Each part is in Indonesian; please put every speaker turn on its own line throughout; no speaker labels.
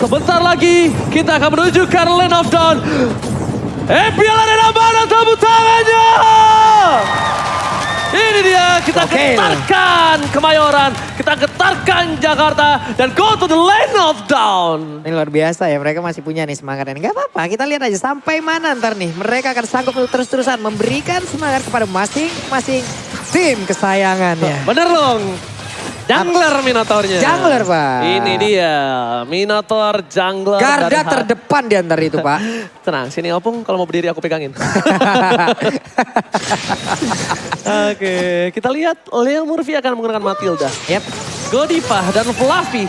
Sebentar lagi kita akan menuju ke Land of Dawn. Imperial Arena mana tepuk tangannya? Ini dia, kita getarkan Kemayoran, kita getarkan Jakarta, dan go to the Land of Dawn.
Ini luar biasa ya, mereka masih punya nih semangat. Gak apa-apa, kita lihat aja sampai mana ntar nih. Mereka akan sanggup untuk terus-terusan memberikan semangat kepada masing-masing tim kesayangannya.
Bener dong. Jungler Minotaurnya.
Jungler, Pak.
Ini dia, Minotaur Jungler.
Garda terdepan di antara itu, Pak.
Tenang, sini Opung, kalau mau berdiri aku pegangin. Oke, kita lihat Leo Murphy akan menggunakan Matilda.
Yap.
Godiva dan Fluffy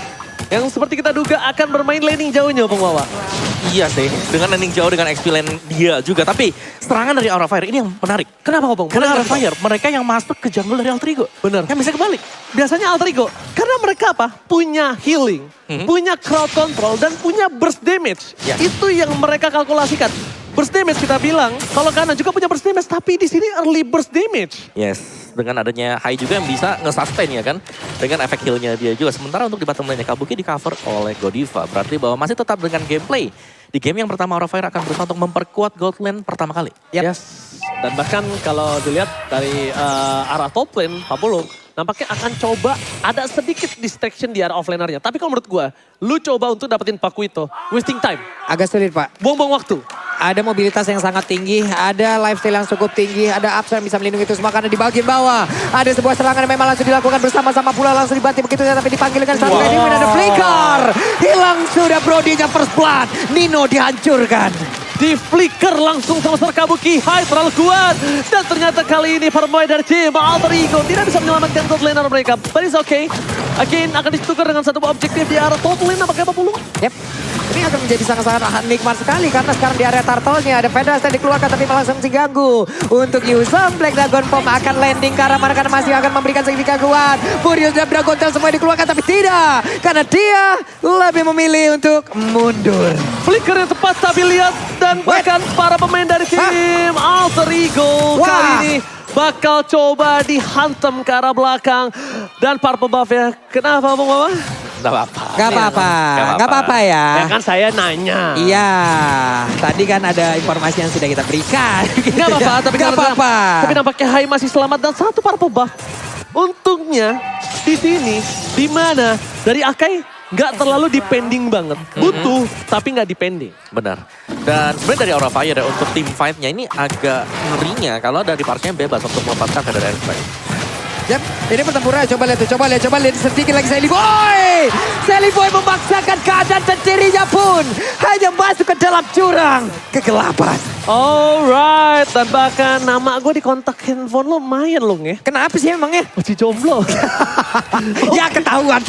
yang seperti kita duga akan bermain laning jauhnya, Opung Wawa.
Iya sih, dengan landing jauh dengan XP lane dia juga. Tapi serangan dari Aura Fire ini yang menarik.
Kenapa, Opung?
Karena Aura Fire, mereka yang masuk ke jungle dari Alter Ego.
Bener.
Yang bisa kebalik.
Biasanya Alter Ego, karena mereka apa? Punya healing, punya crowd control, dan punya burst damage.
Ya.
Itu yang mereka kalkulasikan. Burst damage kita bilang, kalau kanan juga punya burst damage, tapi di sini early burst damage.
Yes, dengan adanya Hai juga yang bisa nge-sustain ya kan. Dengan efek heal-nya dia juga. Sementara untuk di bottom lane Kabuki di cover oleh Godiva. Berarti bahwa masih tetap dengan gameplay. Di game yang pertama Aura Fire akan berusaha untuk memperkuat gold lane pertama kali.
Yes. Dan bahkan kalau dilihat dari arah top lane, Papulu nampaknya akan coba ada sedikit distraction di arah offlanernya. Tapi kalau menurut gue, lu coba untuk dapetin Pakuito, wasting time.
Agak sulit, Pak.
Buang-buang waktu.
Ada mobilitas yang sangat tinggi, ada lifestyle yang cukup tinggi, ada upside yang bisa melindungi itu semua karena di bagian bawah. Ada sebuah serangan yang memang langsung dilakukan bersama-sama pula langsung dibanti begitu ya, tapi dipanggil dengan satu ready win, ada flicker. Hilang sudah Brodinya first blood, Nino dihancurkan.
Di flicker langsung sama Kabuki, Hai terlalu kuat. Dan ternyata kali ini permain dari tim Alter Ego tidak bisa menyelamatkan top laner mereka. But it's okay. Again akan ditukar dengan satu objektif di arah top lane nampaknya Papulu.
Yep. Ini akan menjadi sangat-sangat nikmat sekali karena sekarang di area turtle-nya ada Vedas yang dikeluarkan tapi langsung diganggu. Untuk Yusong, Black Dragon Bomb akan landing ke arah mana karena masih akan memberikan sedikit gangguan. Furious dan Dragon Tail semua dikeluarkan tapi tidak. Karena dia lebih memilih untuk mundur.
Flicker yang tepat tapi lihat dan bahkan para pemain dari tim Alter Ego kali ini bakal coba dihantam ke arah belakang. Dan para pembuffnya, kenapa Bung Mama?
Gak apa-apa.
Gak apa-apa, gak apa-apa ya.
Ya kan saya nanya.
Iya, tadi kan ada informasi yang sudah kita berikan.
Gak apa-apa, tapi
gak apa-apa.
Tapi nampaknya Hai masih selamat dan satu para pembuff. Untungnya di sini, di mana dari Akai nggak terlalu depending banget. Butuh, tapi nggak depending.
Benar. Dan sebenarnya dari Aura Fire ya untuk team fight-nya ini agak ngerinya kalau dari partnya bebas untuk melepaskan dari airstrike.
Yap, ini pertempuran. Coba lihat sedikit lagi Sally Boy. Sally Boy memaksakan keadaan dan dirinya pun hanya masuk ke dalam jurang kegelapan.
Alright, dan bahkan nama gue di kontak handphone lo lumayan loh ya.
Kenapa sih emangnya?
Masih jomblo.
Ya ketahuan.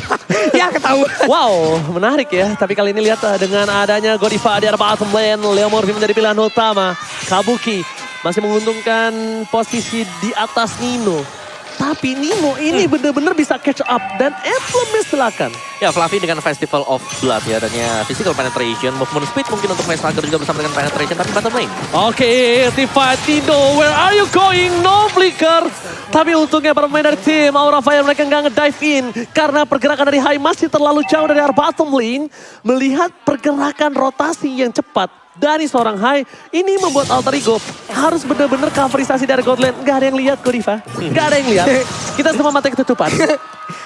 Ya ketahuan.
Wow, menarik ya. Tapi kali ini lihat dengan adanya Godiva di arah bottom lane, Leo Murphy menjadi pilihan utama. Kabuki masih menguntungkan posisi di atas Nino. Tapi Nino ini benar-benar bisa catch up dan emblemnya silakan.
Ya Fluffy dengan Festival of Blood ya. Adanya physical penetration, movement speed mungkin untuk Maestro juga bersama dengan penetration tapi bottom lane.
Oke, Tifa, Tino, where are you going? No flicker. Tapi untungnya para pemain dari tim Aura Fire mereka nggak nge-dive in. Karena pergerakan dari Hai masih terlalu jauh dari arah bottom lane. Melihat pergerakan rotasi yang cepat dari seorang Hai, ini membuat Alter Ego harus benar-benar coverisasi dari God Lane. Nggak ada yang lihat Godiva, nggak ada yang lihat. Kita semua mata ketutupan.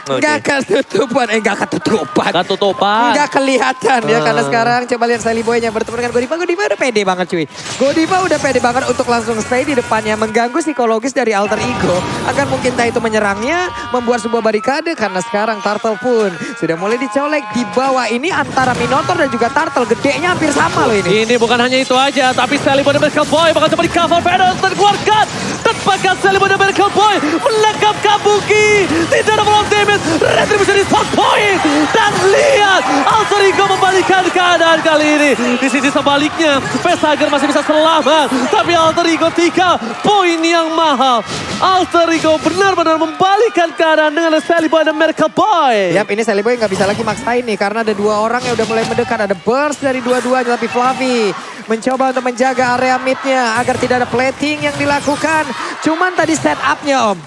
Nggak ketutupan, nggak ketutupan.
Ketutupan.
Nggak kelihatan ya, karena sekarang coba lihat Sally Boy-nya bertemu dengan Godiva. Godiva udah pede banget cuy. Godiva udah pede banget untuk langsung stay di depannya, mengganggu psikologis dari Alter Ego. Agar mungkin entah itu menyerangnya, membuat sebuah barikade, karena sekarang Turtle pun sudah mulai dicolek. Di bawah ini antara Minotaur dan juga Turtle, gedenya hampir sama loh ini.
Ini bukan hanya itu aja, tapi Sally Boy dan Miracle Boy bakal coba di cover Venom terkeluarkan. Tepakan Sally Boy dan Miracle Boy menangkap Kabuki. Tidak ada volume damage, retribution di spot point. Dan lihat, Alter Ego membalikkan keadaan kali ini. Di sisi sebaliknya, Vesager masih bisa selamat. Tapi Alter Ego 3 poin yang mahal. Alter Ego benar-benar membalikkan keadaan dengan Sally Boy dan Miracle Boy.
Yap, ini Sally Boy nggak bisa lagi maksain nih, karena ada dua orang yang udah mulai mendekat. Ada burst dari dua-duanya, tapi Fluffy mencoba untuk menjaga area midnya agar tidak ada plating yang dilakukan. Cuman tadi setupnya Om.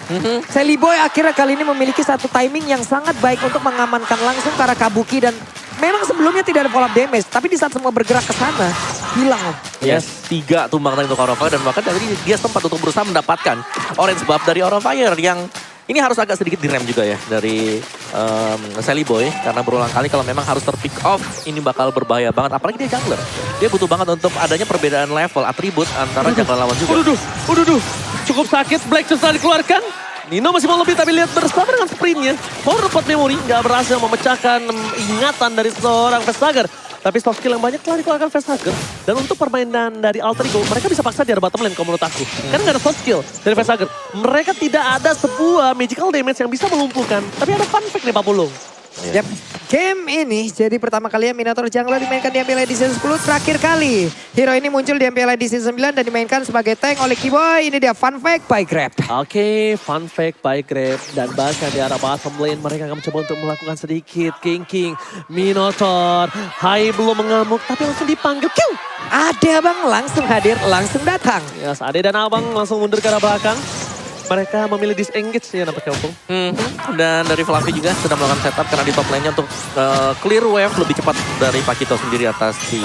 Sally Boy akhirnya kali ini memiliki satu timing yang sangat baik untuk mengamankan langsung ke arah Kabuki dan memang sebelumnya tidak ada follow up damage. Tapi di saat semua bergerak ke sana, hilang.
Yes, 3 tumbang tadi untuk Aura of Fire dan bahkan tadi dia sempat untuk berusaha mendapatkan orange buff dari Aura of Fire yang ini harus agak sedikit direm juga ya dari Sally Boy karena berulang kali kalau memang harus terpick off ini bakal berbahaya banget apalagi dia jungler. Dia butuh banget untuk adanya perbedaan level atribut antara jungler lawan juga.
Uduh, cukup sakit. Black Shoes telah dikeluarkan. Nino masih mau lebih tapi lihat bersama dengan sprintnya. Power report memory nggak berhasil memecahkan ingatan dari seorang Vestager. Tapi soft skill yang banyak telah dikeluarkan Vestager. Dan untuk permainan dari Alter Ego, mereka bisa paksa di bottom lane kalau menurut aku. Karena nggak ada soft skill dari Vestager. Mereka tidak ada sebuah magical damage yang bisa melumpuhkan. Tapi ada fun fact nih Pak Pulung.
Yap. Game ini jadi pertama kalinya Minotaur Jungler dimainkan di MPL Edition 10 terakhir kali. Hero ini muncul di MPL Edition 9 dan dimainkan sebagai tank oleh Kiboy. Ini dia fun fact by Grab.
Oke, fun fact by Grab. Dan bahkan di arah bottom lane mereka akan mencoba untuk melakukan sedikit King. Minotaur, Hai belum mengamuk tapi langsung dipanggil. Kiu!
Ada Abang langsung hadir, langsung datang.
Yes, Ade dan Abang langsung mundur ke arah belakang. Mereka memilih disengage ya nampaknya Opung.
Dan dari Fluffy juga sudah melakukan setup karena di top lane-nya untuk clear wave lebih cepat dari Pakito sendiri atas si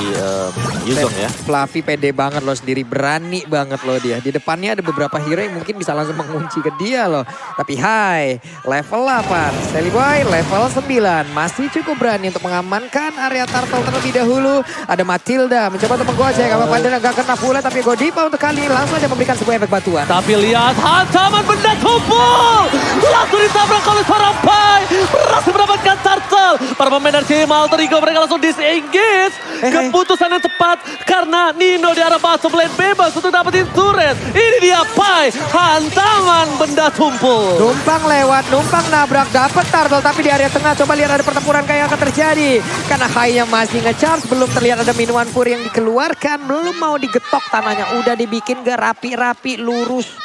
Yuzong ya.
Fluffy pede banget loh sendiri, berani banget loh dia. Di depannya ada beberapa hero yang mungkin bisa langsung mengunci ke dia loh. Tapi Hai, level 8. Sally Boy level 9. Masih cukup berani untuk mengamankan area turtle terlebih dahulu. Ada Matilda mencoba untuk menggojek. Apa dan agak kena pula tapi Godiva untuk kali ini langsung aja memberikan sebuah efek batuan.
Tapi lihat hantaman benda tumpul. Langsung ditabrak oleh seorang Pai. Berhasil mendapatkan turtle. Para pemain dari tim Alter Ego mereka langsung disengage. Keputusan yang tepat karena Nino di arah bottom lane bebas untuk dapetin turret. Ini dia Pai. Hantaman benda tumpul.
Numpang lewat, numpang nabrak, dapat turtle tapi di area tengah coba lihat ada pertempuran kayak yang akan terjadi. Karena Hai yang masih nge-charge, belum terlihat ada minuman pur yang dikeluarkan, belum mau digetok tanahnya, udah dibikin gak rapi-rapi, lurus.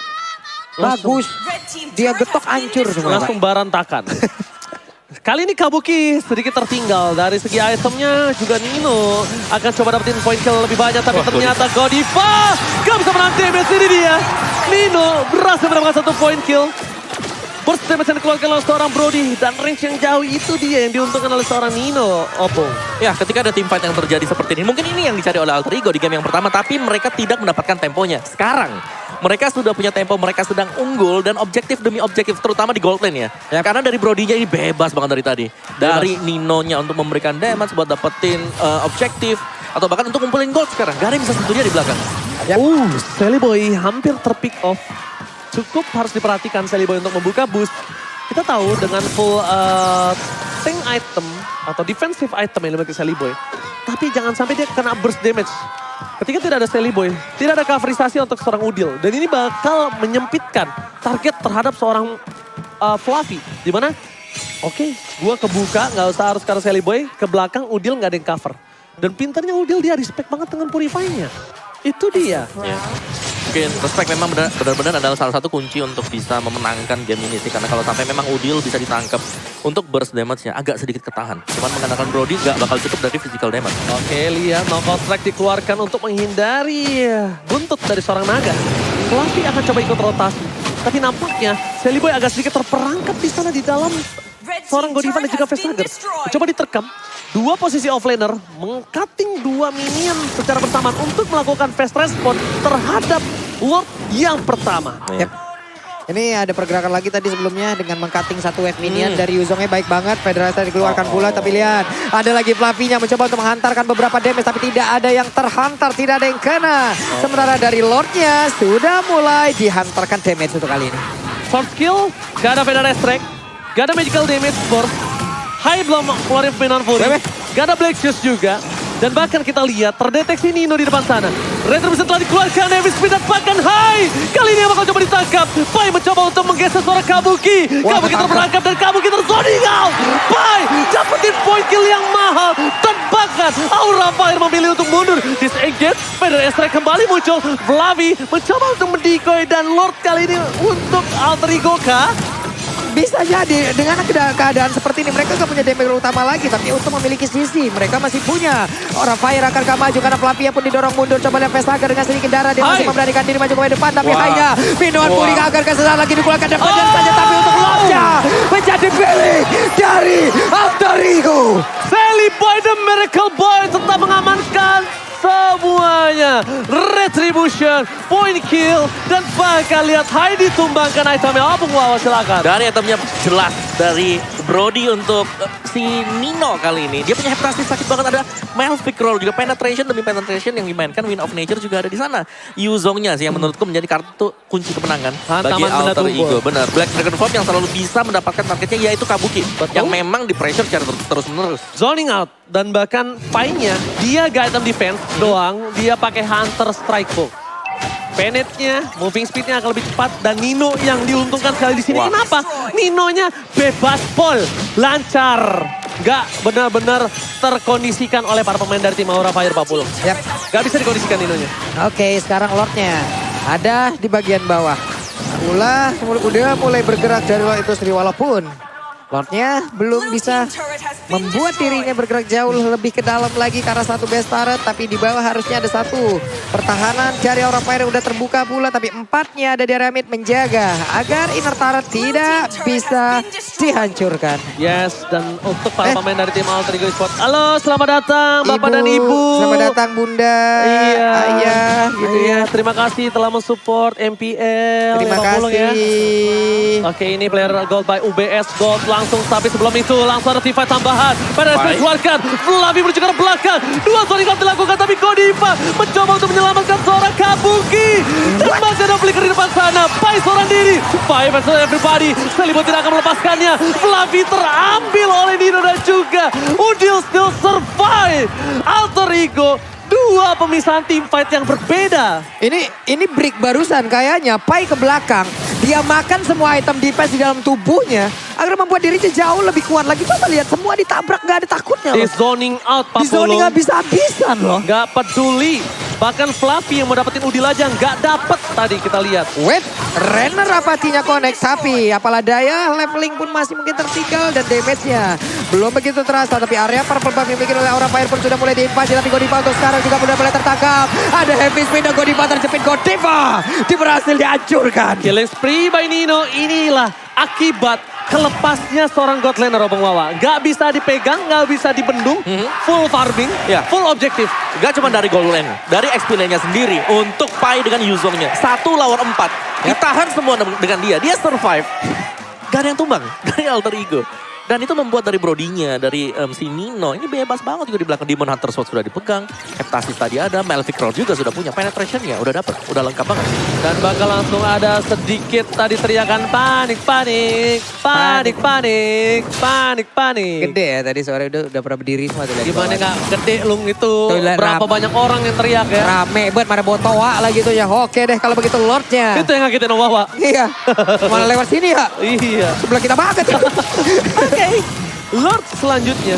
Bagus, dia getok hancur semua.
Langsung barantakan. Kali ini Kabuki sedikit tertinggal dari segi itemnya, juga Nino akan coba dapetin point kill lebih banyak tapi ternyata Godiva gak bisa menang damage. Ini dia, Nino berhasil mendapatkan 1 point kill. Burst damage yang dikeluarkan oleh seorang Brody dan range yang jauh itu dia yang diuntungkan oleh seorang Nino, Opung.
Ya, ketika ada team fight yang terjadi seperti ini, mungkin ini yang dicari oleh Alter Ego di game yang pertama, tapi mereka tidak mendapatkan temponya. Sekarang, mereka sudah punya tempo, mereka sedang unggul dan objektif demi objektif, terutama di gold lane ya. Karena dari Brody-nya ini bebas banget dari tadi. Dari Nino-nya untuk memberikan damage buat dapetin objektif, atau bahkan untuk ngumpulin gold sekarang. Gak ada yang bisa sentuh dia di belakang.
Sally Boy hampir terpick off. Cukup harus diperhatikan Sally Boy untuk membuka boost. Kita tahu dengan full tank item atau defensive item yang dimiliki Sally Boy. Tapi jangan sampai dia kena burst damage. Ketika tidak ada Sally Boy, tidak ada coverisasi untuk seorang Udil. Dan ini bakal menyempitkan target terhadap seorang Fluffy. Dimana, oke, gua kebuka, nggak usah harus karena Sally Boy. Ke belakang Udil nggak ada yang cover. Dan pinternya Udil dia respect banget dengan Purify-nya. Itu dia.
Ya. Mungkin respect memang benar-benar adalah salah satu kunci untuk bisa memenangkan game ini sih. Karena kalau sampai memang Udil bisa ditangkap untuk burst damage-nya agak sedikit ketahan. Cuman mengandalkan Brody gak bakal cukup dari physical damage.
Oke, lihat knockout strike dikeluarkan untuk menghindari buntut dari seorang naga. Fluffy akan coba ikut rotasi. Tapi nampaknya Sally Boy agak sedikit terperangkap di sana di dalam seorang Godiva dan juga Vestager. Coba diterkam. 2 posisi offlaner meng-cutting 2 minion secara bersamaan untuk melakukan fast response terhadap Lord yang pertama.
Yep. Ini ada pergerakan lagi tadi sebelumnya dengan meng-cutting 1 wave minion dari Yuzongnya baik banget. Federasi dikeluarkan pula tapi lihat ada lagi Fluffy-nya mencoba untuk menghantarkan beberapa damage tapi tidak ada yang terhantar, tidak ada yang kena. Sementara dari Lord-nya sudah mulai dihantarkan damage untuk kali ini.
Short skill, gak ada Federasi strike, gak ada magical damage burst. Hai belum keluarin Minuman Fury, gak ada Black Shoes juga. Dan bahkan kita lihat terdeteksi Nino di depan sana. Retribution telah dikeluarkan, Heavy Speed dapatkan Hai. Kali ini yang bakal coba ditangkap. Pai mencoba untuk menggeser suara Kabuki. Kabuki terperangkap dan Kabuki terzonning out. Pai dapetin point kill yang mahal. Dan bahkan Aura Fire memilih untuk mundur. Disengage, Federal Strike kembali muncul. Fluffy mencoba untuk mendecoy dan Lord kali ini untuk Alter Ego kah?
Bisa jadi dengan keadaan seperti ini mereka gak punya damage utama lagi, tapi untuk memiliki sisi mereka masih punya. Orang Fire akan maju karena Flavia pun didorong mundur. Coba lihat Vesaga dengan sedikit darah dia masih memberanikan diri maju ke depan, tapi hanya minuman puri akan kesesaat lagi dikeluarkan dan benar saja, tapi untuk Lordnya menjadi pilih dari Alter Ego.
Sally Boy the Miracle Boy tetap mengamankan semuanya. Retribution, point kill, dan bahkan lihat Heidi tumbangkan itemnya. Opung Wawa silakan.
Dari itemnya jelas dari Brody untuk si Nino kali ini. Dia punya heptasis sakit banget, ada Melvic Roll juga, penetration demi penetration yang dimainkan. Wind of Nature juga ada di sana. Yuzongnya sih yang menurutku menjadi kartu kunci kemenangan bagi Alter Ego. Benar, Black Dragon Form yang selalu bisa mendapatkan targetnya yaitu Kabuki. Yang memang di pressure secara terus-menerus.
Zoning out dan bahkan Pai-nya dia gak item defense doang, dia pakai Hunter Strike Bow. Penetnya, moving speednya akan lebih cepat dan Nino yang diuntungkan sekali di sini. Kenapa? Ninonya bebas pol, lancar. Gak benar-benar terkondisikan oleh para pemain dari tim Aura Fire Pak Pulung.
Yap.
Gak bisa dikondisikan Ninonya.
Oke, sekarang Lordnya ada di bagian bawah. Udah mulai bergerak dari Lord itu sendiri, walaupun Lordnya belum bisa membuat dirinya bergerak jauh lebih ke dalam lagi karena satu base turret. Tapi di bawah harusnya ada satu pertahanan dari Aura Fire udah terbuka pula. Tapi empatnya ada di Aramid menjaga agar inner turret tidak bisa dihancurkan.
Yes, dan untuk para pemain dari tim Alter Ego Esports. Halo, selamat datang Bapak dan Ibu.
Selamat datang Bunda,
iya,
Ayah, gitu ya.
Terima kasih telah mensupport MPL.
Terima
Pak Pulung
kasih.
Ya. Oke, ini player gold by UBS Gold langsung, tapi sebelum itu langsung ada Tifa tambahan. Pada dikeluarkan, Flavi menuju ke belakang. Dua Sonic dilakukan, tapi Godiva mencoba untuk menyelamatkan seorang Kabuki. Dan masih ada flicker di depan sana. Pai seorang diri. Pai versus everybody. Selibut tidak akan melepaskannya. Flavi terambil oleh Nino dan juga Udil still survive. Alter Ego. Dua pemisahan team fight yang berbeda.
Ini break barusan kayaknya Pai ke belakang. Dia makan semua item defense di dalam tubuhnya agar membuat dirinya jauh lebih kuat lagi. Coba lihat semua ditabrak, gak ada takutnya loh.
Di zoning out Pak
Di zoning
Pulung.
habis-habisan loh.
Gak peduli. Bahkan Fluffy yang mau dapetin Udil aja gak dapet tadi kita lihat.
Wait, Renner apatinya connect, tapi apalah daya leveling pun masih mungkin tertinggal dan damage-nya belum begitu terasa. Tapi area purple buff yang dimiliki oleh Aura Fire pun sudah mulai diinvasi, tapi Godiva untuk sekarang juga sudah mulai tertangkap. Ada heavy spin dan Godiva terjepit. Godiva berhasil dihancurkan.
Killing spree by Nino, inilah akibat kelepasnya seorang God Laner Obong Wawa. Gak bisa dipegang, gak bisa dibendung, full farming, full objektif.
Gak cuma dari goal lane, dari XP lane-nya sendiri untuk Pai dengan Yuzongnya. 1 lawan 4, ditahan semua dengan dia. Dia survive. Gak ada yang tumbang dari Alter Ego. Dan itu membuat dari Brodinya, dari si Nino, ini bebas banget juga di belakang. Demon Hunter Sword sudah dipegang, Heptasis tadi ada, Melvic Roll juga sudah punya, penetration-nya udah dapet, udah lengkap banget.
Dan bakal langsung ada sedikit tadi teriakan panik, panik, panik, panik, panik, panik.
Gede ya tadi sore udah pernah berdiri semua tuh.
Gimana gak gede lung itu,
Tuh,
berapa banyak orang yang teriak ya.
Rame banget, mana botoa lagi tuh ya. Oke deh kalau begitu Lordnya.
Itu yang ngagetin Wawa.
Iya, mana lewat sini ya?
Iya.
Sebelah kita banget.
Oke, Lord selanjutnya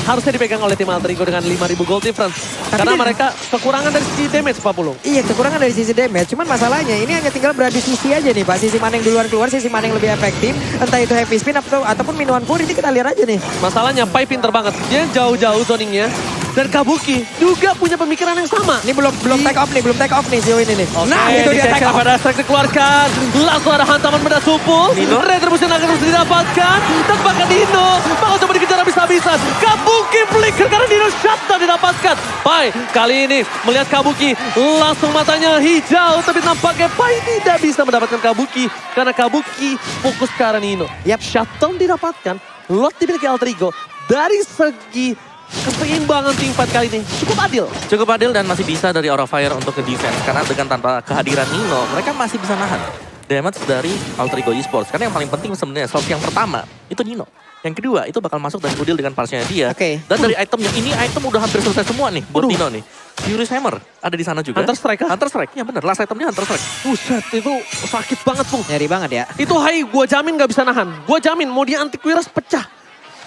harusnya dipegang oleh tim Alter Ego dengan 5.000 gold difference. Karena mereka kekurangan dari sisi damage Pak Pulung.
Iya, kekurangan dari sisi damage. Cuman masalahnya ini hanya tinggal beradu sisi aja nih Pak. Sisi mana yang duluan keluar, sisi mana yang lebih efektif. Entah itu heavy spin ataupun minuman pur, ini kita lihat aja nih.
Masalahnya Pai pinter banget. Dia jauh-jauh zoningnya. Dan Kabuki juga punya pemikiran yang sama.
Ini belum take off nih sejauh ini nih.
Nah, itu dia take off. Pada strike dikeluarkan. Langsung ada hantaman benda supul. Retribution akan terus didapatkan. Dan bahkan Nino bakal coba dikejar habis-habisan. Kabuki flicker karena Nino shutdown didapatkan. Pai kali ini melihat Kabuki langsung matanya hijau. Tapi nampaknya Pai tidak bisa mendapatkan Kabuki. Karena Kabuki fokus ke arah Nino. Shutdown didapatkan. Lot dimiliki Alter Ego. Dari segi keseimbangan tim fight kali ini cukup adil.
Cukup adil dan masih bisa dari Aura Fire untuk ke-defense. Karena dengan tanpa kehadiran Nino, mereka masih bisa nahan damage dari Alter Ego Esports. Karena yang paling penting sebenarnya source yang pertama itu Nino. Yang kedua itu bakal masuk dari Udil dengan parsnya dia. Dan dari itemnya ini item udah hampir selesai semua nih buat Nino nih. Furious Hammer ada di sana juga.
Hunter Strike kah?
Hunter Strike, ya bener. Last itemnya Hunter Strike.
Buset, itu sakit banget Pung.
Nyari banget ya.
Itu Hai, gue jamin gak bisa nahan. Gue jamin mau dia antivirus pecah.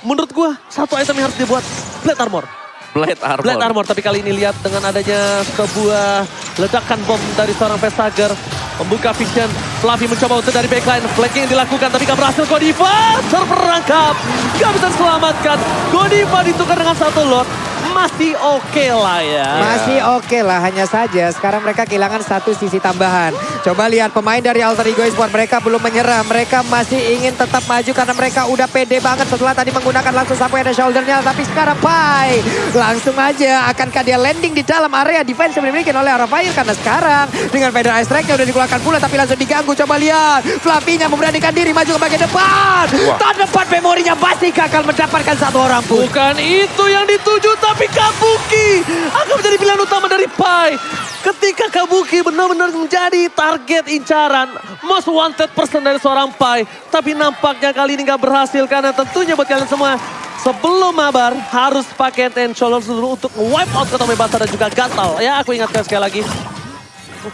Menurut gue satu item yang harus dibuat Blade Armor.
Blade
Armor, tapi kali ini lihat dengan adanya sebuah ledakan bom dari seorang Vesager. Membuka vision. Fluffy mencoba untuk dari backline. Flanking dilakukan tapi gak berhasil. Godiva terperangkap. Gak bisa diselamatkan. Godiva ditukar dengan satu Lord. Masih oke lah ya.
Masih oke lah, hanya saja sekarang mereka kehilangan satu sisi tambahan. Coba lihat pemain dari Alter Ego Esports, mereka belum menyerah. Mereka masih ingin tetap maju karena mereka udah pede banget setelah tadi menggunakan langsung sampai ada shouldernya. Tapi sekarang Pai langsung aja, akankah dia landing di dalam area defense yang dimiliki oleh Arafire? Karena sekarang dengan Feather Ice Strike-nya udah dikeluarkan pula tapi langsung diganggu. Coba lihat, Fluffy-nya memberanikan diri maju ke bagian depan. Terdepan memorinya pasti gagal mendapatkan satu orang pun.
Bukan itu yang dituju tapi Kabuki akan menjadi pilihan utama dari Pai. Ketika Kabuki benar-benar menjadi target incaran most wanted person dari seorang Pai. Tapi nampaknya kali ini gak berhasil karena tentunya buat kalian semua sebelum mabar harus pakai Ten Shoulders dulu untuk wipe out ketombe basah dan juga gatal. Ya aku ingatkan sekali lagi.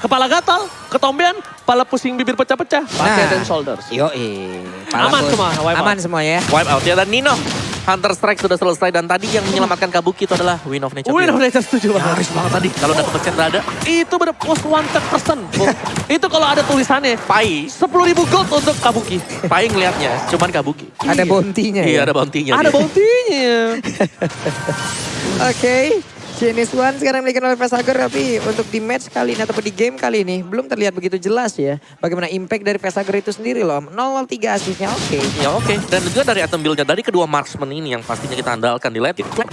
Kepala gatal, ketombean, kepala pusing bibir pecah-pecah. Pakai Ten Shoulders.
Yoi.
Aman semua, wipe out.
Aman semua ya.
Wipe out ya, dan Nino. Hunter Strike sudah selesai dan tadi yang menyelamatkan Kabuki itu adalah Win of Nature.
Win of Nature setuju banget.
Harus banget tadi. Kalau udah kepencet nggak ada.
Itu bener most wanted person. Itu kalau ada tulisannya.
Pai.
10.000 gold untuk Kabuki.
Pai ngelihatnya cuman Kabuki.
Ada bounty-nya
Iya,
ya?
ada bounty-nya.
Ada
dia.
bounty-nya.
Oke. Jenis One sekarang dimiliki oleh Vesager, tapi untuk di match kali ini ataupun di game kali ini belum terlihat begitu jelas ya. Bagaimana impact dari Vesager itu sendiri loh. 0-3 asisnya oke.
Ya oke. Dan juga dari item build-nya, dari kedua marksman ini yang pastinya kita andalkan di late game.
Pai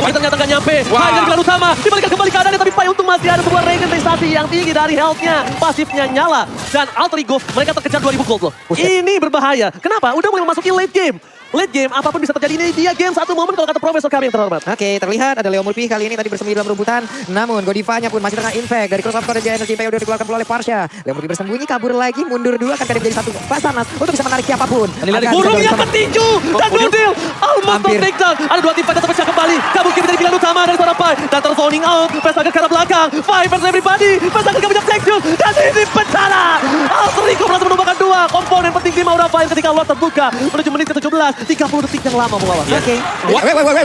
ternyata gak nyampe. Pai dari gelar utama. Dibalikan kembali keadaannya tapi Pai untung masih ada sebuah regenerasi yang tinggi dari health-nya. Pasifnya nyala. Dan Alter Ego mereka terkejar 2000 gold loh. Ini berbahaya. Kenapa? Udah mulai memasuki late game. Late game, apapun bisa terjadi. Ini dia game satu momen kalau kata Profesor kami yang terhormat.
Oke, terlihat ada Leo Mulpi kali ini tadi bersembunyi dalam rumputan. Namun Godivanya pun masih tengah infect dari crossover dan energi impact yang udah dikeluarkan pula oleh Parsha. Leo Mulpi bersembunyi, kabur lagi, mundur dulu akan menjadi satu basarnas untuk bisa menarik siapapun.
Burungnya ketinju dan Gudil almost no takedown. Ada dua tim fighter terpecah kembali. Kabuki menjadi pilihan utama dari seorang Pai. Dan terzoning out. Vesager ke arah belakang. Five versus everybody. Vesager gak punya texture. Dan ini bencana. Alter Ego berhasil menumbangkan dua komponen penting tim Aura Fire ketika Lord terbuka. Menuju menit ke-17. 30 detik yang lama mengawas.
Oke.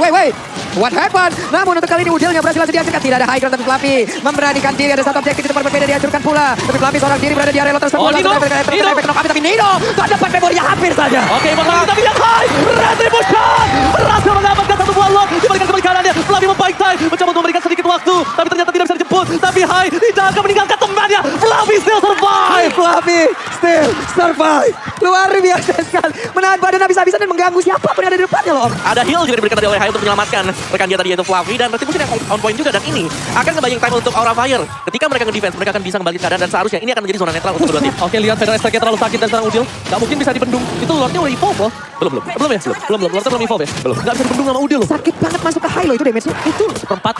Wait. What happened? Namun untuk kali ini Udilnya berhasil langsung dihancurkan. Tidak ada high ground tapi Fluffy memberanikan diri. Ada satu objektif di tempat berbeda dihancurkan pula. Tapi Fluffy seorang diri berada di area tersebut.
Oh, Nino.
Tapi Nino tak dapat memorinya hampir saja.
Oke, tapi yang high. Retribution. Berhasil mendapatkan satu buah lock. Dibalikan kembali karannya. Fluffy membaik time. Mencoba untuk memberikan sedikit waktu. Tapi ternyata tidak bisa dijemput. Tapi high tidak akan meninggalkan temannya. Fluffy still survive.
Fluffy still survive. Luar biasa sekali. Menahan badan habis-habisan dan mengganggu siapapun yang ada di depannya loh.
Ada heal juga diberikan dari oleh Hai untuk menyelamatkan rekan dia tadi yaitu Fluffy, dan Retribution yang on point juga, dan ini akan ngebayang time untuk Aura Fire. Ketika mereka nge-defense, mereka akan bisa kembali ke keadaan dan seharusnya ini akan menjadi zona netral untuk kedua tim.
Oke, lihat Feather Strike terlalu sakit dan sekarang Udil. Gak mungkin bisa dibendung. Itu Lordnya udah evolve loh.
Belum.
Belum ya? Belum. Lordnya belum evolve ya? Belum. Gak bisa dibendung sama Udil loh.
Sakit banget masuk ke high loh itu damage-nya.
Itu seperempat.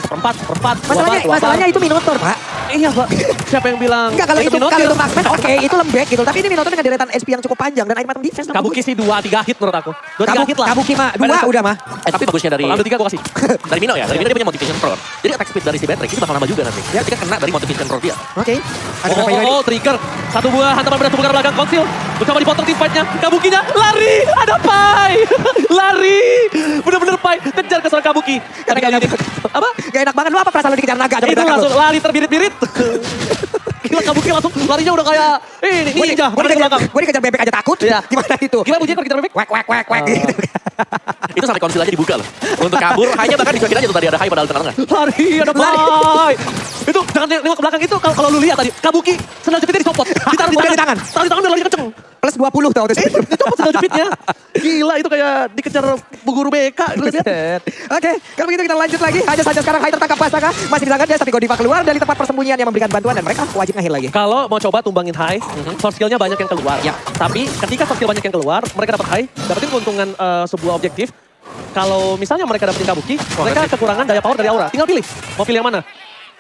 Masalahnya itu Minotaur, Pak.
Iya, Pak. Siapa yang bilang?
Enggak, kalau itu
Minotaur?
Marksman oke, itu lembek gitu. Tapi ini Minotaur dengan deretan SP yang cukup panjang dan item defense.
Kabuki sih 2-3 hit menurut aku. 2-3 hit lah.
Kabuki mah 2 udah mah.
Tapi bagusnya dari
Ambil 3 gua kasih.
dari Mino ya, dari Mino dia punya motivation roar. Jadi attack speed dari si Patrick itu bakal nambah juga nanti. Ketika kena dari motivation roar dia.
Oke. Ada berapa ini?
Trigger. Satu buah hantaman berat ke belakang Konsil. Mencoba dipotong tim fight-nya. Kabukinya lari. Ada Pai. Lari. Bener-bener Pai. Kejar ke seorang Kabuki. Tapi kali ini. Apa?
Gak enak banget. Lu apa perasaan lu dikejar naga?
Itu langsung lari terbirit-birit. Gila Kabuki langsung larinya udah kayak ini ninja.
Gue dikejar bebek aja takut.
Iya.
Gimana itu?
Gimana bunyinya kalau dikejar bebek?
Wek gitu.
Itu sampai konsil aja dibuka loh. Untuk kabur hanya bahkan dicuekin aja tuh tadi ada Hai padahal tengah-tengah.
Lari, ada Pai. Itu jangan nengok ke belakang itu kalau lu lihat tadi. Kabuki sendal jepitnya dicopot. Ditaruh di tangan. Taruh di tangan biar larinya kenceng.
Plus 20 tuh waktu itu.
Dicopot sendal jepitnya. Gila itu kayak dikejar bu guru BK.
Oke, kalau begitu kita lanjut lagi. Hanya saja sekarang Hai tertangkap Pasaka. Masih bisa dia tapi Godiva keluar dari tempat persembunyian yang memberikan bantuan dan mereka wajib ngehil lagi.
Kalau mau coba tumbangin Hai, soft skillnya banyak yang keluar.
Ya.
Tapi ketika soft skill banyak yang keluar, mereka dapat Hai, dapetin keuntungan sebuah objektif. Kalau misalnya mereka dapetin Kabuki, mereka kekurangan daya power dari Aura. Tinggal pilih, mau pilih yang mana?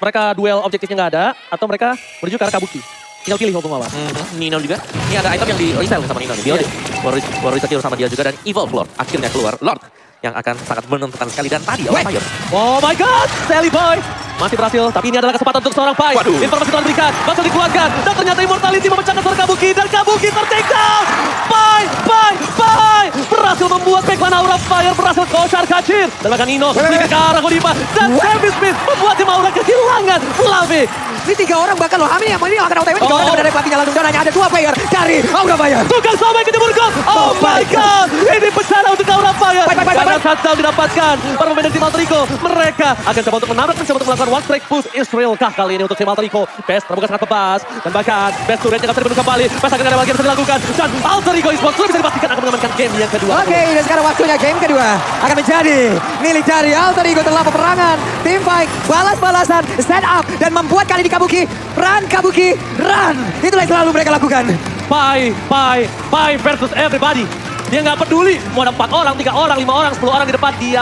Mereka duel objektifnya nggak ada, atau mereka menuju ke arah Kabuki. Tinggal pilih mau apa.
Nino juga. Ini ada item yang di resell sama Nino nih. Dia baru secure sama dia juga, dan Evolve Lord akhirnya keluar. Lord yang akan sangat menentukan sekali, dan tadi Aura Fire.
Oh my god, Sally Boy. Masih berhasil, tapi ini adalah kesempatan untuk seorang Pai.
Waduh.
Informasi telah diberikan, langsung dikeluarkan. Dan ternyata Immortality memecahkan seorang Kabuki. Dan Kabuki ter-take down. Pai berhasil membuat backline Aura Fire, berhasil koshar kacir. Dan bahkan Nino sedikit ke arah Godiva. Dan Travis Smith membuat tim Aura kehilangan Lave.
Ini 3 orang bahkan loh, Amin yang ini akan OTW 3 orang dari pelatihnya langsung dan hanya ada 2 player dari Aura Fire.
Tukang sampai ke timur gol. Oh my god. Ini bencana untuk Aura Fire. Karena touchdown didapatkan para pemain dari tim Alter Ego. Mereka akan coba untuk menabrak, mencoba untuk melakukan one strike push Israel kah kali ini untuk tim Alter Ego. Best terbuka sangat bebas. Dan bahkan Best turretnya akan terbentuk kembali. Best akan ada lagi yang bisa dilakukan. Dan Alter Ego Esports sudah bisa dipastikan akan mengamankan game yang kedua.
Oke, dan sekarang waktunya game kedua akan menjadi milik dari Alter Ego setelah peperangan. Team fight, balas-balasan, set up, dan membuat kali ini Kabuki. Run Kabuki, run. Itulah yang selalu mereka lakukan.
Pai versus everybody. Dia nggak peduli mau ada 4 orang, 3 orang, 5 orang, 10 orang di depan dia.